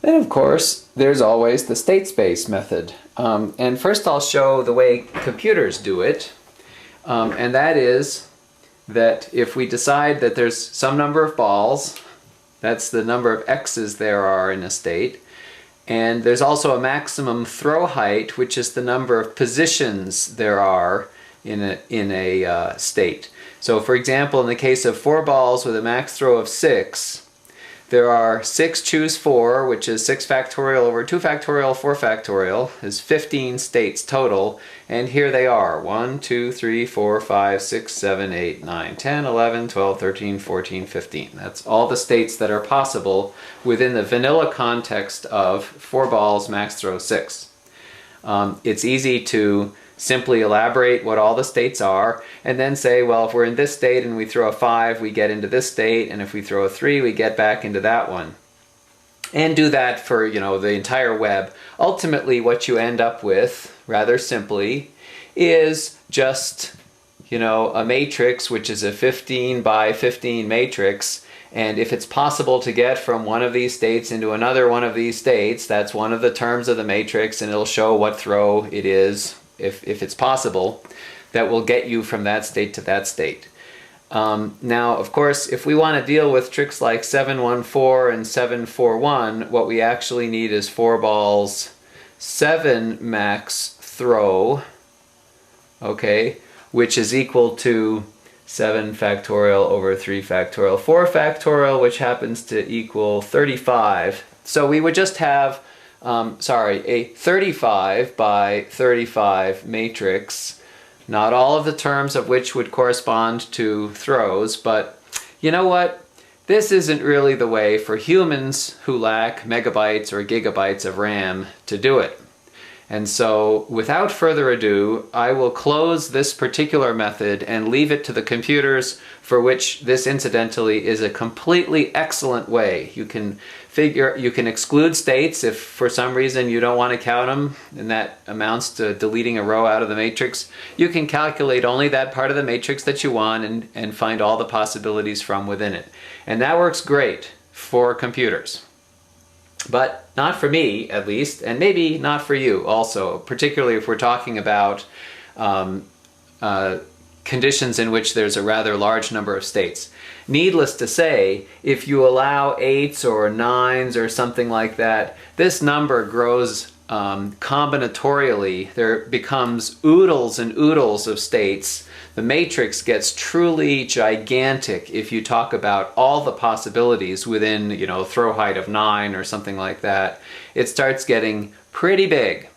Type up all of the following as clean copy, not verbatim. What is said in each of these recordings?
Then of course there's always the state space method. And first I'll show the way computers do it. And that is that if we decide that there's some number of balls, that's the number of x's there are in a state, and there's also a maximum throw height, which is the number of positions there are in a state. So for example, in the case of 4 balls with a max throw of 6, there are 6 choose 4, which is 6 factorial over 2 factorial, 4 factorial, is 15 states total, and here they are: 1, 2, 3, 4, 5, 6, 7, 8, 9, 10, 11, 12, 13, 14, 15. That's all the states that are possible within the vanilla context of 4 balls, max throw 6. It's easy to simply elaborate what all the states are, and then say, well, if we're in this state and we throw a 5, we get into this state, and if we throw a 3, we get back into that one. And do that for, you know, the entire web. Ultimately, what you end up with, rather simply, is just, you know, a matrix, which is a 15 by 15 matrix, and if it's possible to get from one of these states into another one of these states, that's one of the terms of the matrix, and it'll show what throw it is, if it's possible, that will get you from that state to that state. Now, of course, if we want to deal with tricks like 714 and 741, what we actually need is 4 balls, 7 max throw, okay, which is equal to 7 factorial over 3 factorial, 4 factorial, which happens to equal 35. So we would just have a 35 by 35 matrix, not all of the terms of which would correspond to throws, but you know what? This isn't really the way for humans who lack megabytes or gigabytes of RAM to do it. And so, without further ado, I will close this particular method and leave it to the computers, for which this incidentally is a completely excellent way. You can exclude states if for some reason you don't want to count them, and that amounts to deleting a row out of the matrix. You can calculate only that part of the matrix that you want and find all the possibilities from within it. And that works great for computers. But not for me, at least, and maybe not for you also, particularly if we're talking about conditions in which there's a rather large number of states. Needless to say, if you allow 8s or 9s or something like that, this number grows combinatorially. There becomes oodles and oodles of states. The matrix gets truly gigantic if you talk about all the possibilities within, you know, throw height of 9 or something like that. It starts getting pretty big.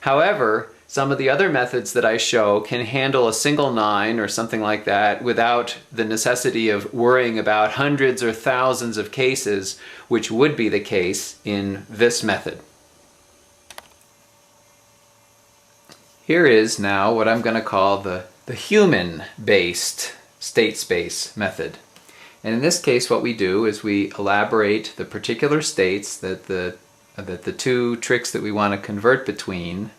However, some of the other methods that I show can handle a single 9 or something like that without the necessity of worrying about hundreds or thousands of cases, which would be the case in this method. Here is now what I'm going to call the human-based state space method. And in this case, what we do is we elaborate the particular states that the two tricks that we want to convert between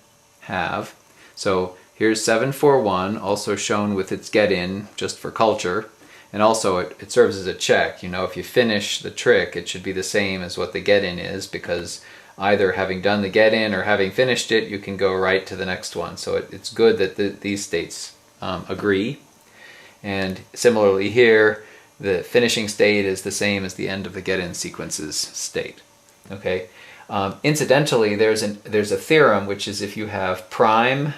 have. So here's 741, also shown with its get-in, just for culture. And also it serves as a check. You know, if you finish the trick, it should be the same as what the get-in is, because either having done the get-in or having finished it, you can go right to the next one. So it's good that these states agree. And similarly here, the finishing state is the same as the end of the get-in sequences state. Okay. Incidentally, there's a theorem, which is if you have prime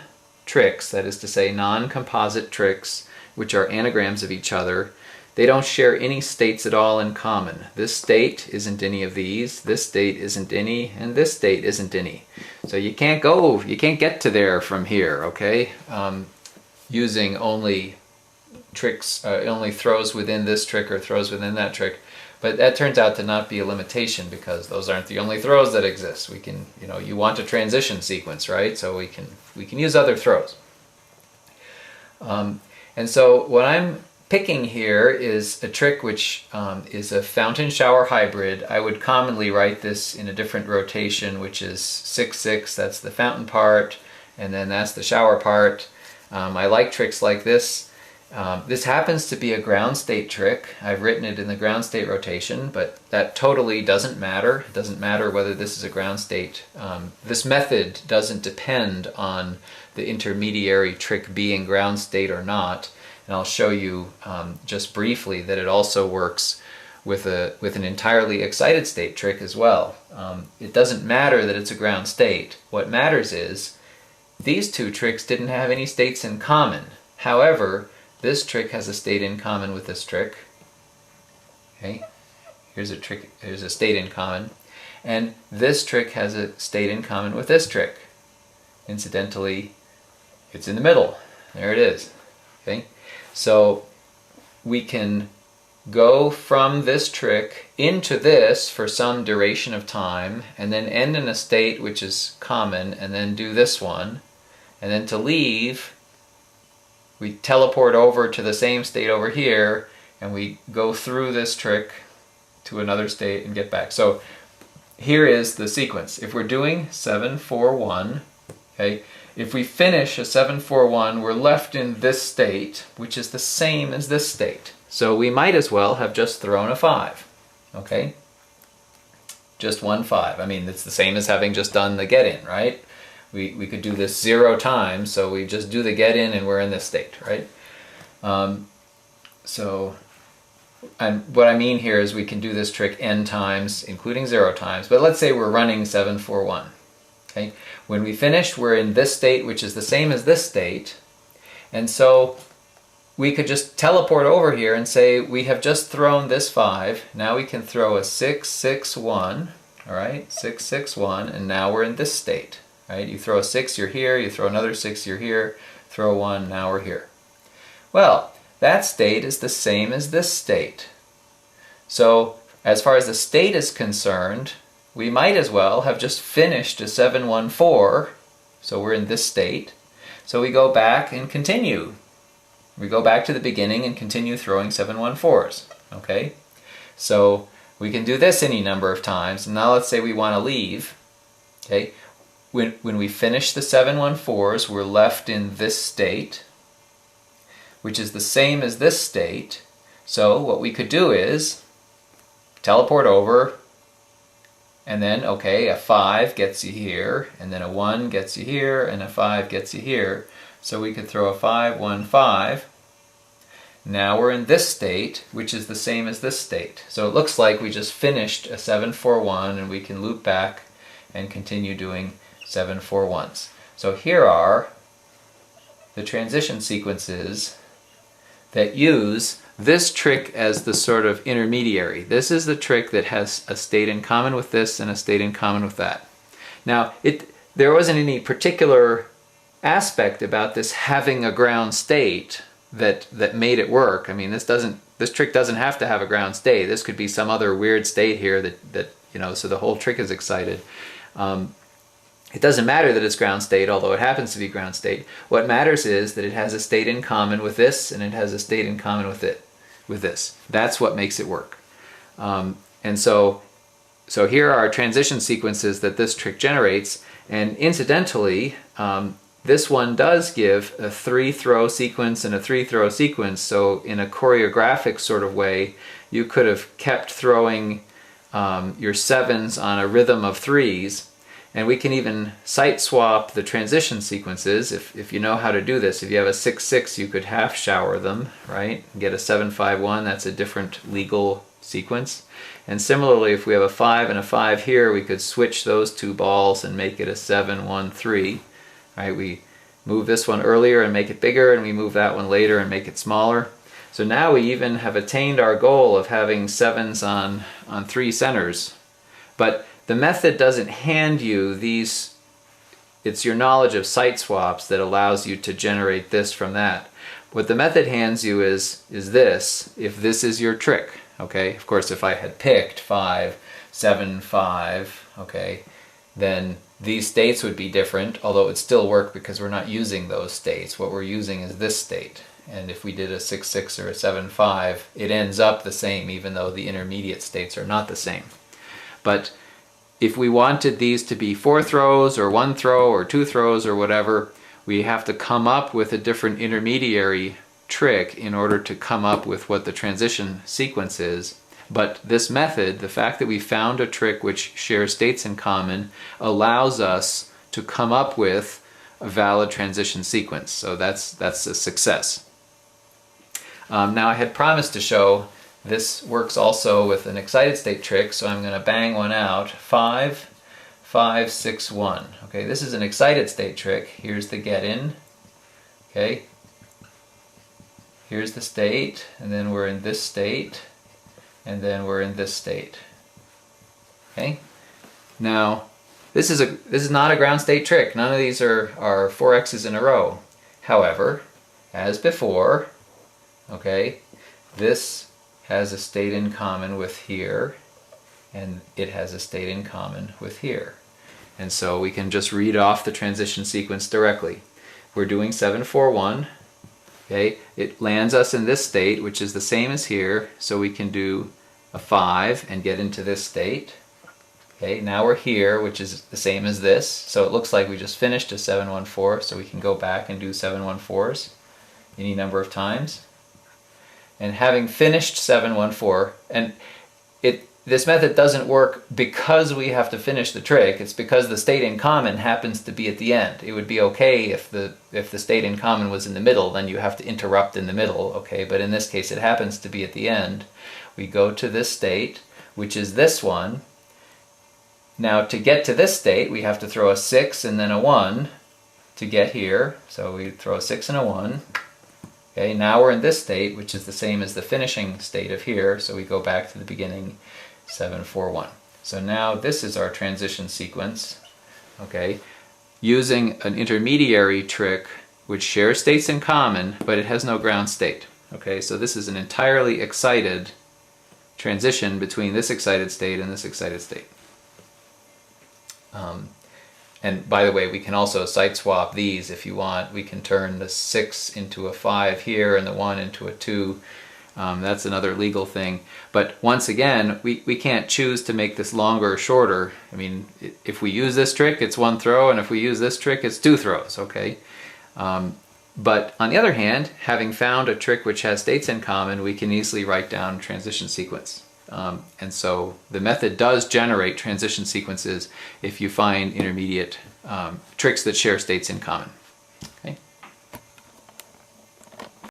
tricks, that is to say non-composite tricks, which are anagrams of each other, they don't share any states at all in common. This state isn't any of these, this state isn't any, and this state isn't any. So you can't get to there from here, okay? Using only tricks, only throws within this trick or throws within that trick. But that turns out to not be a limitation, because those aren't the only throws that exist. We can, you know, you want a transition sequence, right? So we can use other throws. And so what I'm picking here is a trick which is a fountain shower hybrid. I would commonly write this in a different rotation, which is 6-6. That's the fountain part, and then that's the shower part. I like tricks like this. This happens to be a ground state trick. I've written it in the ground state rotation, but that totally doesn't matter. It doesn't matter whether this is a ground state. This method doesn't depend on the intermediary trick being ground state or not. And I'll show you just briefly that it also works with an entirely excited state trick as well. It doesn't matter that it's a ground state. What matters is these two tricks didn't have any states in common. However, this trick has a state in common with this trick. Okay, here's a state in common. And this trick has a state in common with this trick. Incidentally, it's in the middle. There it is. Okay, so we can go from this trick into this for some duration of time, and then end in a state which is common, and then do this one. And then to leave, we teleport over to the same state over here, and we go through this trick to another state and get back. So here is the sequence. If we're doing 7-4-1, okay, if we finish a 7-4-1, we're left in this state, which is the same as this state. So we might as well have just thrown a 5, okay? Just 1 5. I mean, it's the same as having just done the get-in, right? We could do this 0 times, so we just do the get-in and we're in this state, right? And what I mean here is we can do this trick n times, including 0 times, but let's say we're running 7-4-1. Okay? When we finish, we're in this state, which is the same as this state, and so we could just teleport over here and say we have just thrown this 5, now we can throw a 6-6-1, all right, 6-6-1, and now we're in this state. Right? You throw a 6, you're here, you throw another 6, you're here, throw 1, now we're here. Well, that state is the same as this state. So, as far as the state is concerned, we might as well have just finished a 7-1-4, so we're in this state. So we go back and continue. We go back to the beginning and continue throwing 7-1-4s. Okay? So we can do this any number of times. And now let's say we want to leave. Okay? When we finish the 7-1-4s, we're left in this state, which is the same as this state. So what we could do is teleport over, and then, okay, a 5 gets you here, and then a 1 gets you here, and a 5 gets you here. So we could throw a 5-1-5. Now we're in this state, which is the same as this state. So it looks like we just finished a 7-4-1, and we can loop back and continue doing 7-4-1s. So here are the transition sequences that use this trick as the sort of intermediary. This is the trick that has a state in common with this and a state in common with that. Now, there wasn't any particular aspect about this having a ground state that made it work. I mean, this trick doesn't have to have a ground state. This could be some other weird state here that you know, so the whole trick is excited. It doesn't matter that it's ground state, although it happens to be ground state. What matters is that it has a state in common with this, and it has a state in common with this. That's what makes it work. And so here are transition sequences that this trick generates, and incidentally, this one does give a 3-throw sequence and a 3-throw sequence, so in a choreographic sort of way, you could have kept throwing your 7s on a rhythm of 3s. And we can even site swap the transition sequences if you know how to do this. If you have a 6-6, you could half shower them, right? Get a 7-5-1, that's a different legal sequence. And similarly, if we have a 5 and a 5 here, we could switch those two balls and make it a 7-1-3. Right? We move this one earlier and make it bigger, and we move that one later and make it smaller. So now we even have attained our goal of having 7s on 3 centers. But the method doesn't hand you these, it's your knowledge of site swaps that allows you to generate this from that. What the method hands you is this, if this is your trick, okay? Of course, if I had picked 5, 7, 5, okay, then these states would be different, although it would still work because we're not using those states. What we're using is this state. And if we did a 6-6 or a 7-5, it ends up the same, even though the intermediate states are not the same. But if we wanted these to be 4 throws or 1 throw or 2 throws or whatever, we have to come up with a different intermediary trick in order to come up with what the transition sequence is. But this method, the fact that we found a trick which shares states in common, allows us to come up with a valid transition sequence. So that's a success. Now I had promised to show this works also with an excited state trick, so I'm going to bang one out. 5, 5, 6, 1. Okay, this is an excited state trick. Here's the get in. Okay, here's the state, and then we're in this state, and then we're in this state. Okay, now this is not a ground state trick. None of these are 4 X's in a row. However, as before, okay, this has a state in common with here, and it has a state in common with here. And so we can just read off the transition sequence directly. We're doing 7, 4, 1. Okay, it lands us in this state, which is the same as here, so we can do a 5 and get into this state. Okay, now we're here, which is the same as this, so it looks like we just finished a 7, 1, 4, so we can go back and do 7, 1, 4s any number of times. And having finished 7, 1, 4, and this method doesn't work because we have to finish the trick. It's because the state in common happens to be at the end. It would be okay if the state in common was in the middle, then you have to interrupt in the middle, okay? But in this case it happens to be at the end. We go to this state, which is this one. Now to get to this state we have to throw a 6 and then a 1 to get here. So we throw a 6 and a 1. Okay, now we're in this state, which is the same as the finishing state of here, so we go back to the beginning, 7, 4, 1. So now this is our transition sequence, okay, using an intermediary trick which shares states in common, but it has no ground state. Okay, so this is an entirely excited transition between this excited state and this excited state. And by the way, we can also siteswap these if you want. We can turn the 6 into a 5 here and the 1 into a 2. That's another legal thing. But once again, we can't choose to make this longer or shorter. I mean, if we use this trick, it's 1 throw, and if we use this trick, it's 2 throws, okay? But on the other hand, having found a trick which has states in common, we can easily write down transition sequence. And so the method does generate transition sequences if you find intermediate tricks that share states in common.